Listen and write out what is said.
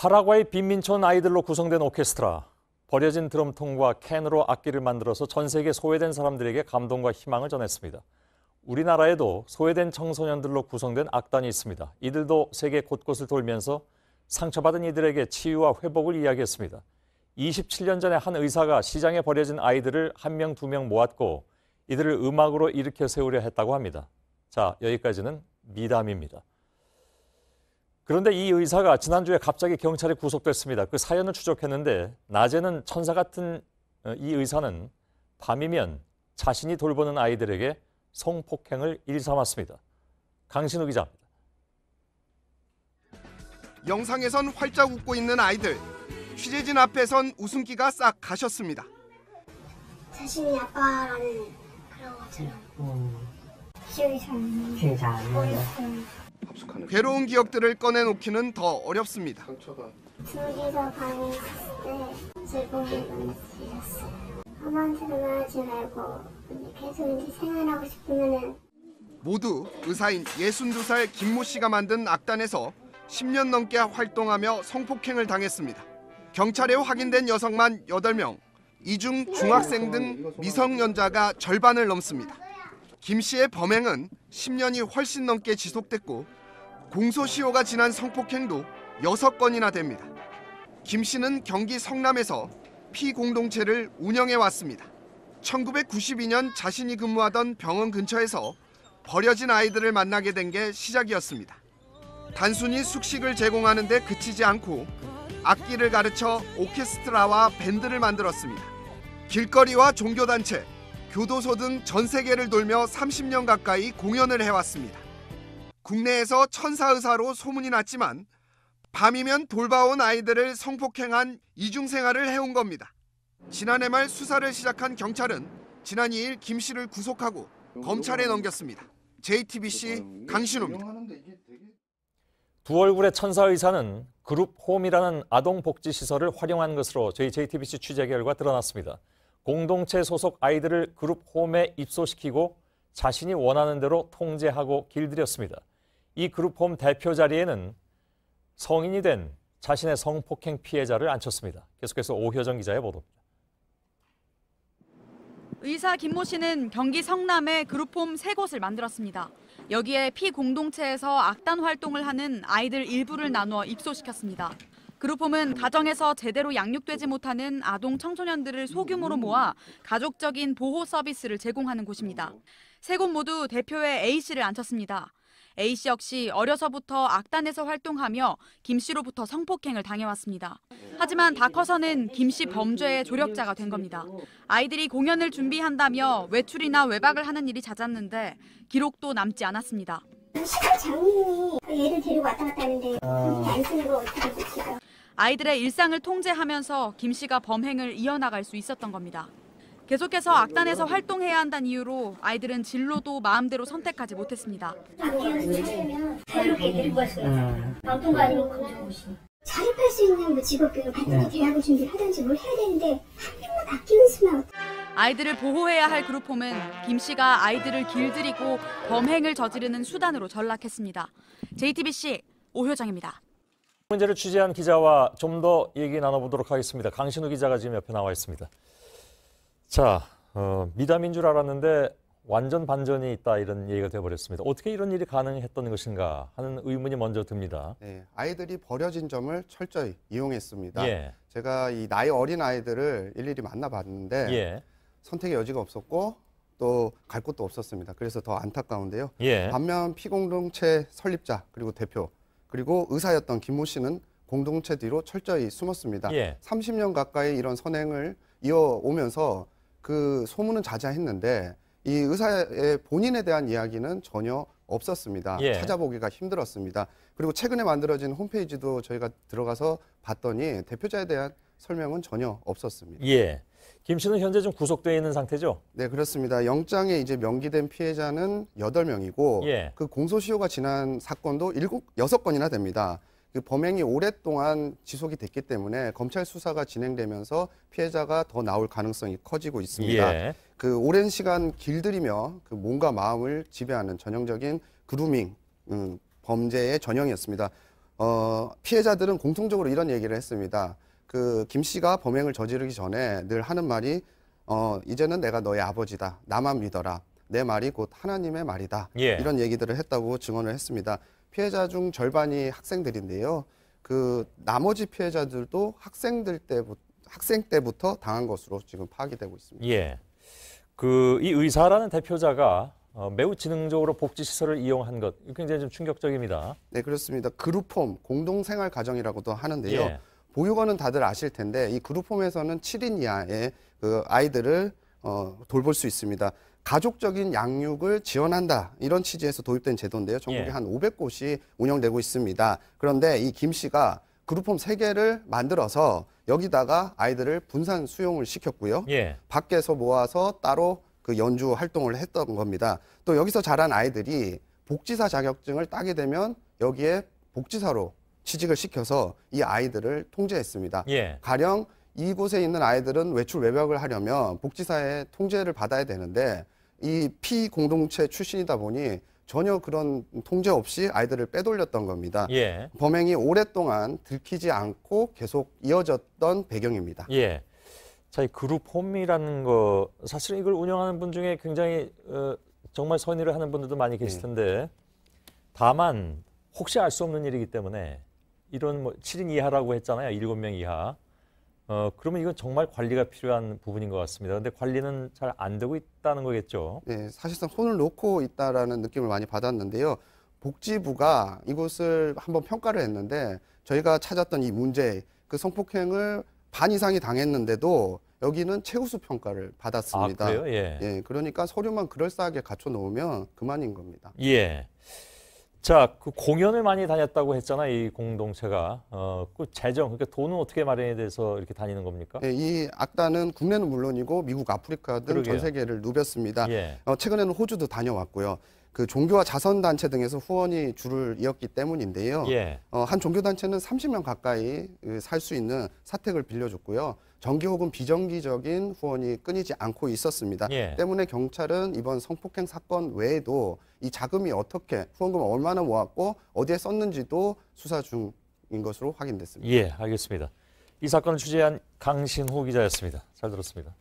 파라과이 빈민촌 아이들로 구성된 오케스트라. 버려진 드럼통과 캔으로 악기를 만들어서 전 세계 소외된 사람들에게 감동과 희망을 전했습니다. 우리나라에도 소외된 청소년들로 구성된 악단이 있습니다. 이들도 세계 곳곳을 돌면서 상처받은 이들에게 치유와 회복을 이야기했습니다. 27년 전에 한 의사가 시장에 버려진 아이들을 한 명, 두 명 모았고 이들을 음악으로 일으켜 세우려 했다고 합니다. 자, 여기까지는 미담입니다. 그런데 이 의사가 지난주에 갑자기 경찰에 구속됐습니다. 그 사연을 추적했는데 낮에는 천사 같은 이 의사는 밤이면 자신이 돌보는 아이들에게 성폭행을 일삼았습니다. 강신우 기자입니다. 영상에선 활짝 웃고 있는 아이들. 취재진 앞에선 웃음기가 싹 가셨습니다. 자신이 아빠라는 그런 것처럼 기억이 잘 안 나요. 괴로운 기억들을 꺼내놓기는 더 어렵습니다. 둘이서 방에 있을 때 즐거움을 많이 느꼈어요. 아무한테도 말하지 말고 계속 이제 생활하고 싶으면은. 모두 의사인 62살 김모 씨가 만든 악단에서 10년 넘게 활동하며 성폭행을 당했습니다. 경찰에 확인된 여성만 8명, 이 중 중학생 등 미성년자가 절반을 넘습니다. 김 씨의 범행은 10년이 훨씬 넘게 지속됐고 공소시효가 지난 성폭행도 6건이나 됩니다. 김 씨는 경기 성남에서 피공동체를 운영해 왔습니다. 1992년 자신이 근무하던 병원 근처에서 버려진 아이들을 만나게 된 게 시작이었습니다. 단순히 숙식을 제공하는 데 그치지 않고 악기를 가르쳐 오케스트라와 밴드를 만들었습니다. 길거리와 종교단체, 교도소 등 전 세계를 돌며 30년 가까이 공연을 해왔습니다. 국내에서 천사의사로 소문이 났지만 밤이면 돌봐온 아이들을 성폭행한 이중생활을 해온 겁니다. 지난해 말 수사를 시작한 경찰은 지난 2일 김 씨를 구속하고 검찰에 넘겼습니다. JTBC 강신우입니다. 두 얼굴의 천사의사는 그룹 홈이라는 아동복지시설을 활용한 것으로 저희 JTBC 취재 결과 드러났습니다. 공동체 소속 아이들을 그룹 홈에 입소시키고 자신이 원하는 대로 통제하고 길들였습니다. 이 그룹 홈 대표 자리에는 성인이 된 자신의 성폭행 피해자를 앉혔습니다. 계속해서 오효정 기자의 보도입니다. 의사 김모 씨는 경기 성남에 그룹홈 3곳을 만들었습니다. 여기에 피공동체에서 악단 활동을 하는 아이들 일부를 나누어 입소시켰습니다. 그룹홈은 가정에서 제대로 양육되지 못하는 아동 청소년들을 소규모로 모아 가족적인 보호 서비스를 제공하는 곳입니다. 3곳 모두 대표에 A씨를 앉혔습니다. A씨 역시 어려서부터 악단에서 활동하며 김 씨로부터 성폭행을 당해왔습니다. 하지만 다 커서는 김 씨 범죄의 조력자가 된 겁니다. 아이들이 공연을 준비한다며 외출이나 외박을 하는 일이 잦았는데 기록도 남지 않았습니다. 시골 장님이 얘를 데리고 왔다 갔다 하는데 안 쓰는 거 어떻게 보실까요? 아이들의 일상을 통제하면서 김 씨가 범행을 이어나갈 수 있었던 겁니다. 계속해서 악단에서 활동해야 한다는 이유로 아이들은 진로도 마음대로 선택하지 못했습니다. 안경을 하려면 자유롭게 데리고 왔어요. 방통가 아니면 검정고시. 자립할 수 있는 직업교육 같은 대학을 준비하든지 뭘 해야 되는데 한 명만 아끼고 있으면 아이들을 보호해야 할 그룹홈은 김 씨가 아이들을 길들이고 범행을 저지르는 수단으로 전락했습니다. JTBC 오효정입니다. 문제를 취재한 기자와 좀 더 얘기 나눠보도록 하겠습니다. 강신우 기자가 지금 옆에 나와 있습니다. 자, 미담인 줄 알았는데 완전 반전이 있다 이런 얘기가 돼버렸습니다. 어떻게 이런 일이 가능했던 것인가 하는 의문이 먼저 듭니다. 네, 아이들이 버려진 점을 철저히 이용했습니다. 예. 제가 이 나이 어린 아이들을 일일이 만나봤는데 예. 선택의 여지가 없었고 또 갈 곳도 없었습니다. 그래서 더 안타까운데요. 예. 반면 피공동체 설립자 그리고 대표 그리고 의사였던 김모 씨는 공동체 뒤로 철저히 숨었습니다. 예. 30년 가까이 이런 선행을 이어오면서 그 소문은 자자했는데 이 의사의 본인에 대한 이야기는 전혀 없었습니다. 예. 찾아보기가 힘들었습니다. 그리고 최근에 만들어진 홈페이지도 저희가 들어가서 봤더니 대표자에 대한 설명은 전혀 없었습니다. 예. 김 씨는 현재 좀 구속되어 있는 상태죠? 네, 그렇습니다. 영장에 이제 명기된 피해자는 8명이고 예. 그 공소시효가 지난 사건도 6건이나 됩니다. 그 범행이 오랫동안 지속이 됐기 때문에 검찰 수사가 진행되면서 피해자가 더 나올 가능성이 커지고 있습니다. 예. 그 오랜 시간 길들이며 그 몸과 마음을 지배하는 전형적인 그루밍 범죄의 전형이었습니다. 피해자들은 공통적으로 이런 얘기를 했습니다. 그 김 씨가 범행을 저지르기 전에 늘 하는 말이 이제는 내가 너의 아버지다. 나만 믿어라. 내 말이 곧 하나님의 말이다. 예. 이런 얘기들을 했다고 증언을 했습니다. 피해자 중 절반이 학생들인데요. 그 나머지 피해자들도 학생 때부터 당한 것으로 지금 파악이 되고 있습니다. 예. 이 의사라는 대표자가 매우 지능적으로 복지시설을 이용한 것, 이거 굉장히 좀 충격적입니다. 네, 그렇습니다. 그룹홈, 공동생활 가정이라고도 하는데요. 예. 보육원은 다들 아실 텐데 이 그룹홈에서는 7인 이하의 그 아이들을 돌볼 수 있습니다. 가족적인 양육을 지원한다 이런 취지에서 도입된 제도인데요. 전국에 예. 한 500곳이 운영되고 있습니다. 그런데 이 김 씨가 그룹홈 3개를 만들어서 여기다가 아이들을 분산 수용을 시켰고요. 예. 밖에서 모아서 따로 그 연주 활동을 했던 겁니다. 또 여기서 자란 아이들이 복지사 자격증을 따게 되면 여기에 복지사로 취직을 시켜서 이 아이들을 통제했습니다. 예. 가령 이곳에 있는 아이들은 외출 외박을 하려면 복지사의 통제를 받아야 되는데 이 피공동체 출신이다 보니 전혀 그런 통제 없이 아이들을 빼돌렸던 겁니다. 예. 범행이 오랫동안 들키지 않고 계속 이어졌던 배경입니다. 예. 자, 이 그룹홈이라는 거 사실은 이걸 운영하는 분 중에 굉장히 정말 선의를 하는 분들도 많이 계실 텐데 다만 혹시 알 수 없는 일이기 때문에 이런 7인 이하라고 했잖아요. 7명 이하. 그러면 이건 정말 관리가 필요한 부분인 것 같습니다. 근데 관리는 잘 안 되고 있다는 거겠죠. 네, 사실상 손을 놓고 있다라는 느낌을 많이 받았는데요. 복지부가 이곳을 한번 평가를 했는데 저희가 찾았던 이 문제, 그 성폭행을 반 이상이 당했는데도 여기는 최우수 평가를 받았습니다. 아, 그래요? 예. 예, 그러니까 서류만 그럴싸하게 갖춰 놓으면 그만인 겁니다. 예. 자, 그 공연을 많이 다녔다고 했잖아, 이 공동체가. 그 재정, 그러니까 돈은 어떻게 마련이 돼서 이렇게 다니는 겁니까? 예, 이 악단은 국내는 물론이고 미국, 아프리카 등 그러게요. 전 세계를 누볐습니다. 예. 최근에는 호주도 다녀왔고요. 그 종교와 자선단체 등에서 후원이 줄을 이었기 때문인데요. 예. 한 종교단체는 30명 가까이 살 수 있는 사택을 빌려줬고요. 정기 혹은 비정기적인 후원이 끊이지 않고 있었습니다. 예. 때문에 경찰은 이번 성폭행 사건 외에도 이 자금이 어떻게, 후원금을 얼마나 모았고 어디에 썼는지도 수사 중인 것으로 확인됐습니다. 예, 알겠습니다. 이 사건을 취재한 강신호 기자였습니다. 잘 들었습니다.